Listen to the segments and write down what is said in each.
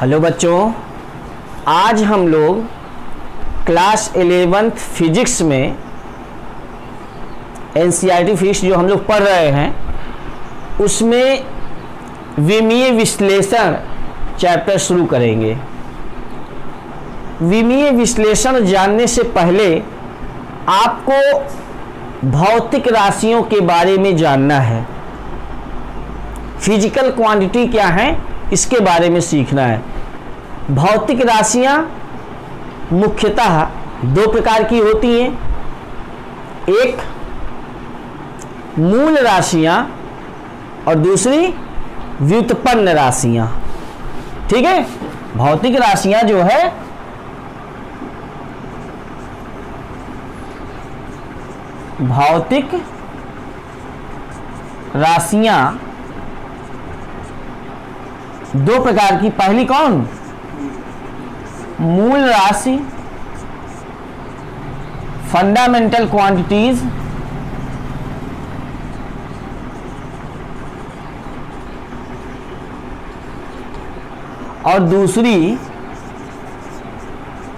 Hello बच्चों, आज हम लोग क्लास 11th फिजिक्स में एनसीईआरटी फिजिक्स जो हम लोग पढ़ रहे हैं उसमें विमीय विश्लेषण चैप्टर शुरू करेंगे। विमीय विश्लेषण जानने से पहले आपको भौतिक राशियों के बारे में जानना है। फिजिकल क्वांटिटी क्या है इसके बारे में सीखना है। भौतिक राशियां मुख्यतः दो प्रकार की होती हैं, एक मूल राशियां और दूसरी व्युत्पन्न राशियां। ठीक है, भौतिक राशियां जो है भौतिक राशियां दो प्रकार की, पहली कौन? मूल राशि, फंडामेंटल क्वांटिटीज, और दूसरी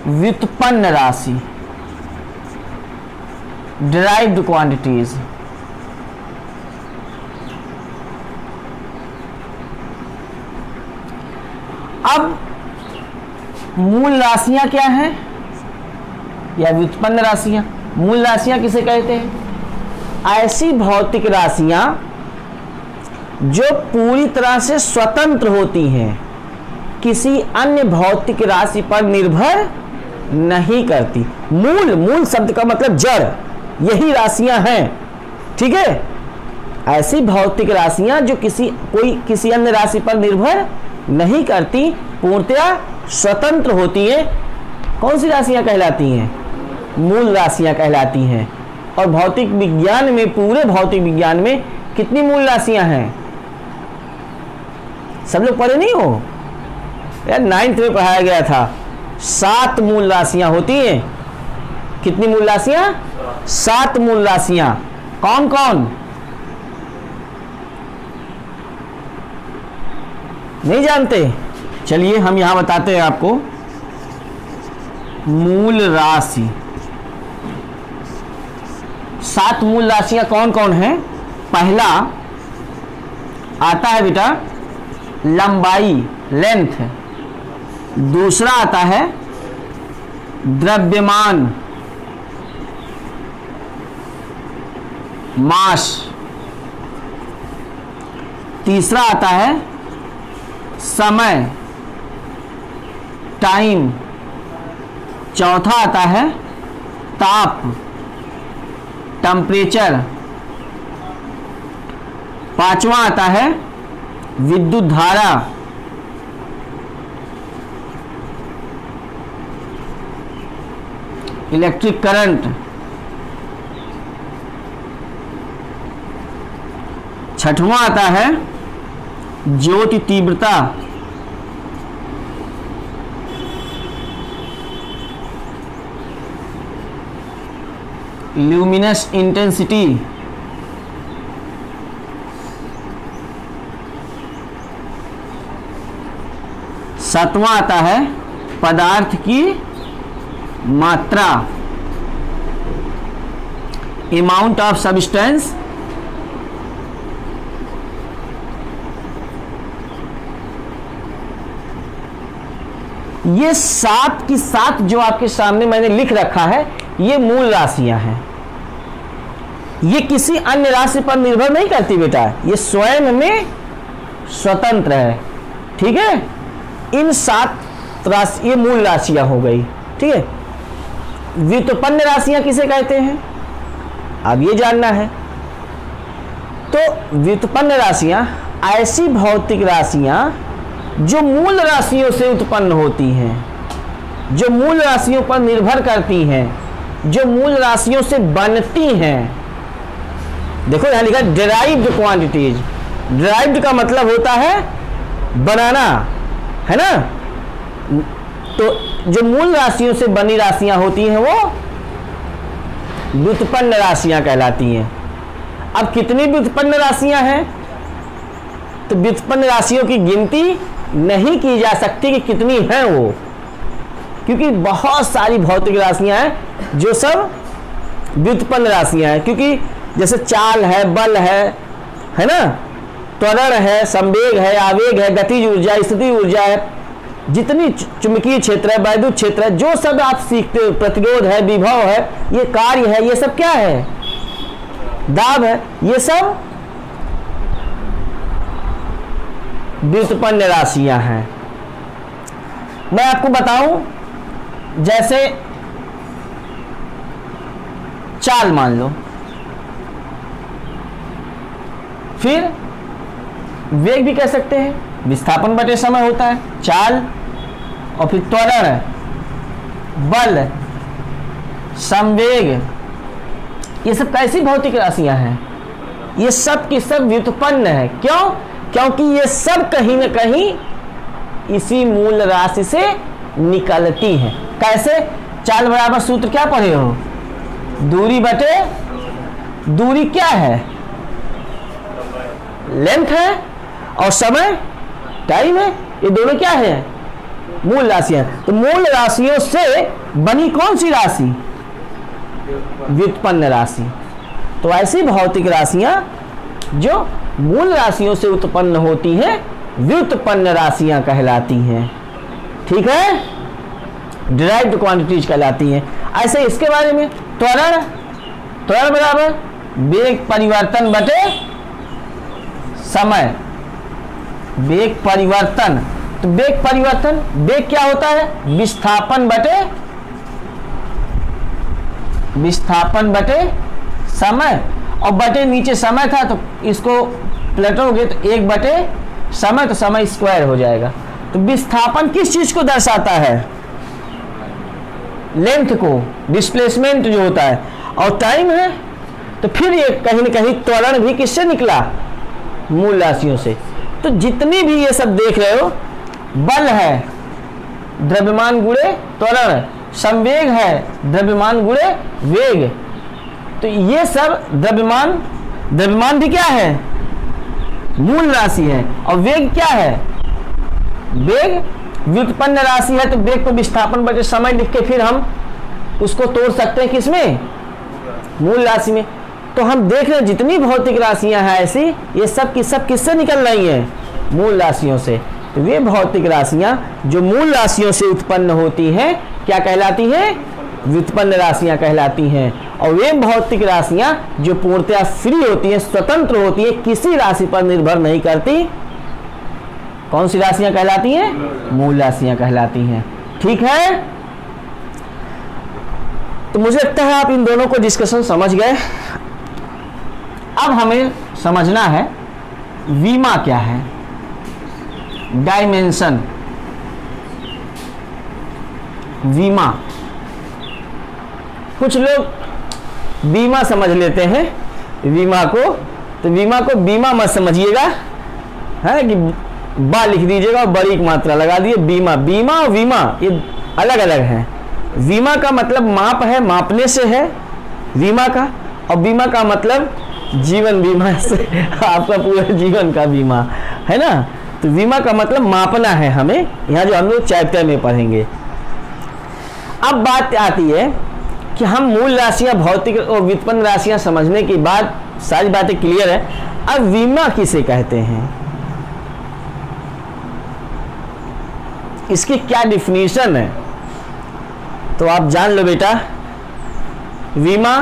व्युत्पन्न राशि, डिराइव्ड क्वांटिटीज। अब मूल राशियां क्या हैं या व्युत्पन्न राशियां? मूल राशियां किसे कहते हैं? ऐसी भौतिक राशियां जो पूरी तरह से स्वतंत्र होती हैं, किसी अन्य भौतिक राशि पर निर्भर नहीं करती। मूल शब्द का मतलब जड़, यही राशियां हैं। ठीक है, ऐसी भौतिक राशियां जो किसी अन्य राशि पर निर्भर नहीं करती, पूर्णतया स्वतंत्र होती है, कौन सी राशियां कहलाती हैं? मूल राशियां कहलाती हैं। और भौतिक विज्ञान में, पूरे भौतिक विज्ञान में कितनी मूल राशियां हैं? सब लोग पढ़े नहीं हो यार, 9th में पढ़ाया गया था। 7 मूल राशियां होती हैं। कितनी मूल राशियां? 7 मूल राशियां। कौन कौन? नहीं जानते? चलिए हम यहां बताते हैं आपको। मूल राशि, 7 मूल राशियां कौन कौन है? पहला आता है बेटा लंबाई, लेंथ। दूसरा आता है द्रव्यमान, मास। तीसरा आता है समय, टाइम। चौथा आता है ताप, टेम्परेचर। पांचवा आता है विद्युत धारा। Electric current. छठवां आता है ज्योति तीव्रता। Luminous intensity. सातवां आता है पदार्थ की मात्रा, अमाउंट ऑफ सब्सटेंस। ये 7 की 7 जो आपके सामने मैंने लिख रखा है, ये मूल राशियां हैं। ये किसी अन्य राशि पर निर्भर नहीं करती बेटा, ये स्वयं में स्वतंत्र है। ठीक है, इन 7 राशि, ये मूल राशियां हो गई। ठीक है, व्युत्पन्न राशियां किसे कहते हैं अब ये जानना है। तो व्युत्पन्न राशियां ऐसी भौतिक राशियां जो मूल राशियों से उत्पन्न होती हैं, जो मूल राशियों पर निर्भर करती हैं, जो मूल राशियों से बनती हैं। देखो यहां लिखा है डिराइव्ड क्वांटिटीज। डिराइव्ड का मतलब होता है बनाना, है ना। तो जो मूल राशियों से बनी राशियां होती हैं वो व्युत्पन्न राशियां कहलाती हैं। अब कितनी व्युत्पन्न राशियां हैं? तो व्युत्पन्न राशियों की गिनती नहीं की जा सकती कि कितनी है वो, क्योंकि बहुत सारी भौतिक राशियां हैं जो सब व्युत्पन्न राशियां हैं। क्योंकि जैसे चाल है, बल है ना, त्वरण है, संवेग है, आवेग है, गतिज ऊर्जा, स्थिति ऊर्जा है, जितनी चुंबकीय क्षेत्र है, वैद्युत क्षेत्र है, जो सब आप सीखते हो, प्रतिरोध है, विभव है, ये कार्य है, ये सब क्या है, दाब है, ये सब व्युत्पन्न राशियां हैं। मैं आपको बताऊं, जैसे चाल मान लो, फिर वेग भी कह सकते हैं, विस्थापन बटे समय होता है चाल, और फिर त्वरण, बल, संवेग, ये सब कैसी भौतिक राशियां हैं, ये सब की सब व्युत्पन्न है। क्यों? क्योंकि ये सब कहीं ना कहीं इसी मूल राशि से निकलती हैं। कैसे? चाल बराबर सूत्र क्या पढ़े हो, दूरी बटे, दूरी क्या है, लेंथ है, और समय टाइम है, ये दोनों क्या है, मूल राशियां। तो मूल राशियों से बनी कौन सी राशि, व्युत्पन्न राशि। तो ऐसी भौतिक राशियां जो मूल राशियों से उत्पन्न होती हैं व्युत्पन्न राशियां कहलाती हैं। ठीक है, डिराइव्ड क्वांटिटीज कहलाती हैं। ऐसे इसके बारे में त्वरण, त्वरण बराबर वेग परिवर्तन बटे समय, वेग परिवर्तन। तो वेग परिवर्तन, वेग क्या होता है, विस्थापन बटे समय, और बटे नीचे समय था तो इसको पलटोगे तो 1 बटे समय, तो समय स्क्वायर हो जाएगा। तो विस्थापन किस चीज को दर्शाता है, लेंथ को, डिस्प्लेसमेंट जो होता है, और टाइम है। तो फिर ये कहीं ना कहीं त्वरण भी किससे निकला, मूल राशियों से। तो जितनी भी ये सब देख रहे हो, बल है द्रव्यमान गुणे त्वरण, संवेग है द्रव्यमान गुणे वेग, तो ये सब द्रव्यमान भी क्या है, मूल राशि है। और वेग क्या है, वेग व्युत्पन्न राशि है। तो वेग को विस्थापन बटे समय लिख के फिर हम उसको तोड़ सकते हैं किसमें, मूल राशि में। तो हम देख रहे हैं जितनी भौतिक राशियां हैं ऐसी, ये सब की सब किससे निकल रही हैं, मूल राशियों से। तो वे भौतिक राशियां जो मूल राशियों से उत्पन्न होती हैं क्या कहलाती हैं, व्युत्पन्न राशियां कहलाती हैं। और वे भौतिक राशियां जो पूर्णतः फ्री होती हैं, स्वतंत्र होती हैं, किसी राशि पर निर्भर नहीं करती, कौन सी राशियां कहलाती हैं, मूल राशियां कहलाती हैं। ठीक है, तो मुझे लगता है आप इन दोनों को डिस्कशन समझ गए। अब हमें समझना है वीमा क्या है, डायमेंशन। वीमा, कुछ लोग बीमा समझ लेते हैं वीमा को, तो वीमा को बीमा मत समझिएगा, है कि बा लिख दीजिएगा और बड़ी की मात्रा लगा दिए। बीमा, बीमा और वीमा ये अलग अलग हैं। वीमा का मतलब माप है, मापने से है वीमा का, और बीमा का मतलब जीवन बीमा से आपका पूरा जीवन का बीमा है ना। तो बीमा का मतलब मापना है हमें, यहाँ जो हम लोग चैप्टर में पढ़ेंगे। अब बात आती है कि हम मूल राशियां, भौतिक और व्युत्पन्न राशियां समझने के बाद सारी बातें क्लियर है। अब वीमा किसे कहते हैं, इसकी क्या डिफिनीशन है, तो आप जान लो बेटा। वीमा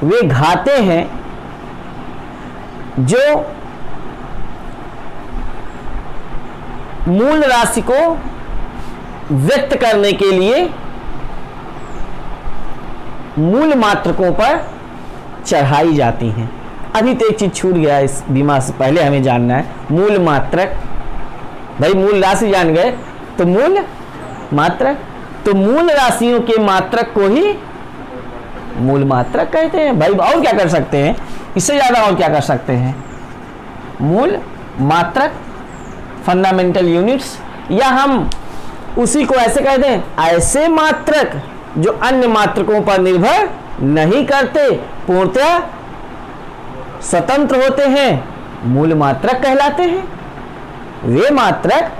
वे घाते हैं जो मूल राशि को व्यक्त करने के लिए मूल मात्रकों पर चढ़ाई जाती हैं। अभी तो एक चीज छूट गया इस बीमा से पहले हमें जानना है, मूल मात्रक। भाई मूल राशि जान गए तो मूल मात्रक, तो मूल राशियों के मात्रक को ही मूल मात्रक कहते हैं। भाई और क्या कर सकते हैं, इससे ज्यादा और क्या कर सकते हैं, मूल मात्रक, फंडामेंटल यूनिट्स। या हम उसी को ऐसे कहते हैं, ऐसे मात्रक जो अन्य मात्रकों पर निर्भर नहीं करते, पूर्णतः स्वतंत्र होते हैं, मूल मात्रक कहलाते हैं। वे मात्रक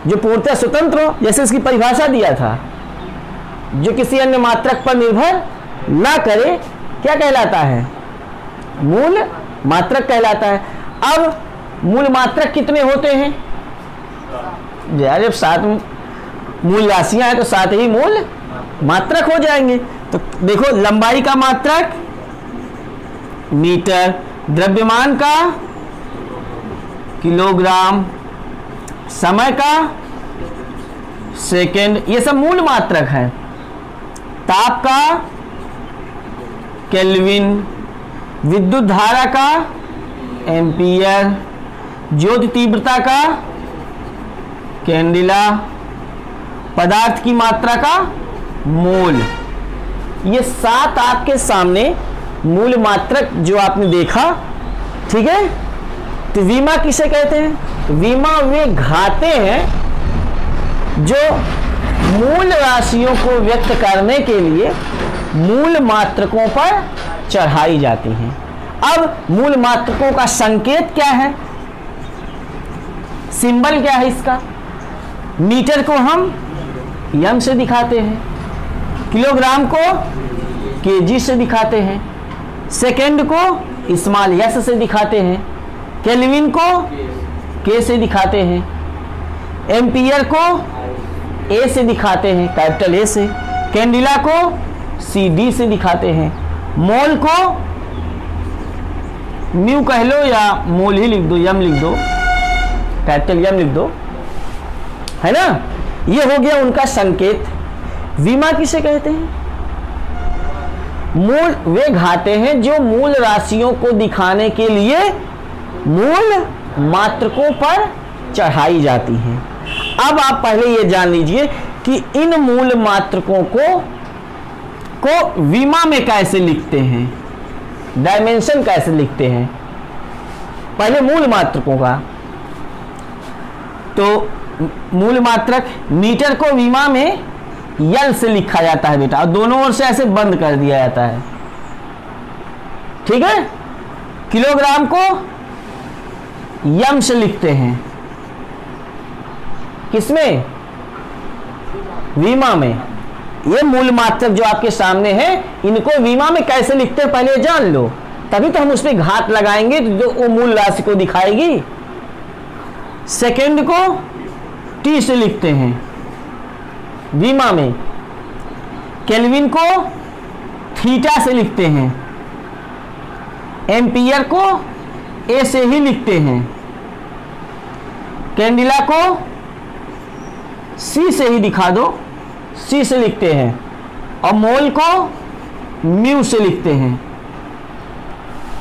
जो पूर्णतः स्वतंत्र हो, जैसे इसकी परिभाषा दिया था, जो किसी अन्य मात्रक पर निर्भर ना करे, क्या कहलाता है? मूल मात्रक कहलाता है। अब मूल मात्रक कितने होते हैं? यार जब 7 मूल राशियां हैं तो 7 ही मूल मात्रक हो जाएंगे। तो देखो, लंबाई का मात्रक मीटर, द्रव्यमान का किलोग्राम, समय का सेकंड, ये सब मूल मात्रक है। ताप का केल्विन, विद्युत धारा का एम्पियर, ज्योति तीव्रता का कैंडिला, पदार्थ की मात्रा का मोल। ये 7 आपके सामने मूल मात्रक जो आपने देखा, ठीक है। तो विमा किसे कहते हैं? विमा वे घाते हैं जो मूल राशियों को व्यक्त करने के लिए मूल मात्रकों पर चढ़ाई जाती हैं। अब मूल मात्रकों का संकेत क्या है? सिंबल क्या है इसका? मीटर को हम यम से दिखाते हैं, किलोग्राम को केजी से दिखाते हैं, सेकंड को स्मॉल एस से दिखाते हैं, केल्विन को के से दिखाते हैं, एम्पियर को ए से दिखाते हैं, कैपिटल ए से, कैंडिला को सी डी से दिखाते हैं, मोल को म्यू कह लो या मोल ही लिख दो, यम लिख दो, कैपिटल यम लिख दो, है ना। ये हो गया उनका संकेत। विमा किसे कहते हैं? मूल वे घाते हैं जो मूल राशियों को दिखाने के लिए मूल मात्रकों पर चढ़ाई जाती हैं। अब आप पहले ये जान लीजिए कि इन मूल मात्रकों को विमा में कैसे लिखते हैं, डायमेंशन कैसे लिखते हैं। पहले मूल मात्रकों का, तो मूल मात्रक मीटर को विमा में यल से लिखा जाता है बेटा, और दोनों ओर से ऐसे बंद कर दिया जाता है, ठीक है। किलोग्राम को यम से लिखते हैं, किसमें? विमा में। ये मूल मात्रक जो आपके सामने है, इनको विमा में कैसे लिखते हैं पहले जान लो, तभी तो हम उस पर घात लगाएंगे जो वो मूल राशि को दिखाएगी। सेकंड को टी से लिखते हैं विमा में, केल्विन को थीटा से लिखते हैं, एम्पियर को ए से ही लिखते हैं, कैंडिला को सी से ही दिखा दो, सी से लिखते हैं, और मोल को म्यू से लिखते हैं।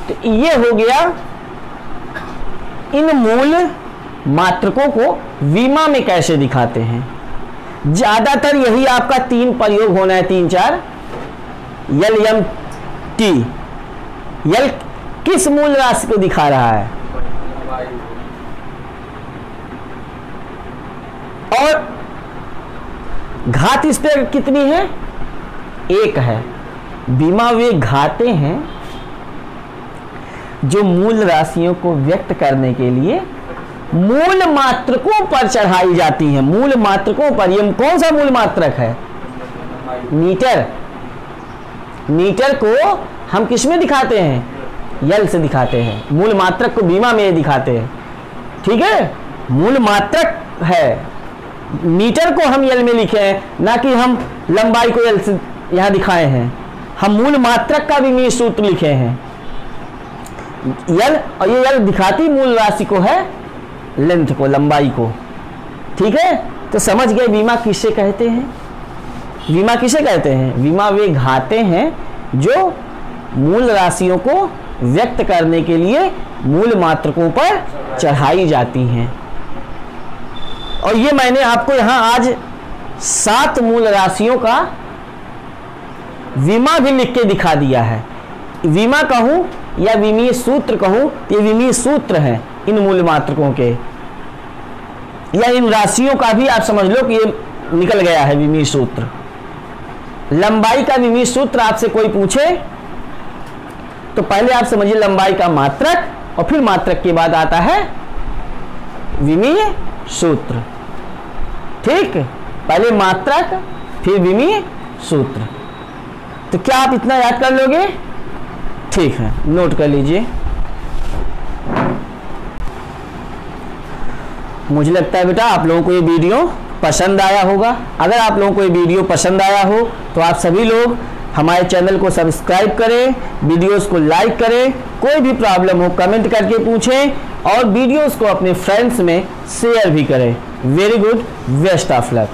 तो ये हो गया इन मूल मात्रकों को विमा में कैसे दिखाते हैं। ज्यादातर यही आपका 3 प्रयोग होना है, 3-4। यल यम टी। यल किस मूल राशि को दिखा रहा है? और घात इस पे कितनी है? 1 है। विमा वे घाते हैं जो मूल राशियों को व्यक्त करने के लिए मूल मात्रकों पर चढ़ाई जाती हैं। मूल मात्रकों पर, ये कौन सा मूल मात्रक है? मीटर। मीटर को हम किस में दिखाते हैं? यल से दिखाते हैं। मूल मात्रक को विमा में दिखाते हैं, ठीक है। मूल मात्रक है, मीटर को हम यल में लिखे हैं, ना कि हम लंबाई को यल से यहां दिखाए हैं। हम मूल मात्रक का विमीय सूत्र लिखे हैं यल, और ये यल दिखाती मूल राशि को है, लेंथ को, लंबाई को, ठीक है। तो समझ गए विमा किसे कहते हैं? विमा किसे कहते हैं? विमा वे घाते हैं जो मूल राशियों को व्यक्त करने के लिए मूल मात्रकों पर चढ़ाई जाती हैं। और ये मैंने आपको यहां आज 7 मूल राशियों का विमा भी लिख के दिखा दिया है। विमा कहूं या विमीय सूत्र कहूं, ये विमीय सूत्र हैं इन मूल मात्रकों के, या इन राशियों का भी आप समझ लो कि ये निकल गया है विमीय सूत्र। लंबाई का विमीय सूत्र आपसे कोई पूछे तो पहले आप समझिए लंबाई का मात्रक, और फिर मात्रक के बाद आता है विमीय सूत्र। ठीक, पहले मात्रक फिर विमीय सूत्र। तो क्या आप इतना याद कर लोगे? ठीक है, नोट कर लीजिए। मुझे लगता है बेटा आप लोगों को ये वीडियो पसंद आया होगा। अगर आप लोगों को ये वीडियो पसंद आया हो तो आप सभी लोग हमारे चैनल को सब्सक्राइब करें, वीडियोस को लाइक करें, कोई भी प्रॉब्लम हो कमेंट करके पूछें और वीडियोस को अपने फ्रेंड्स में शेयर भी करें। Very good, best of luck.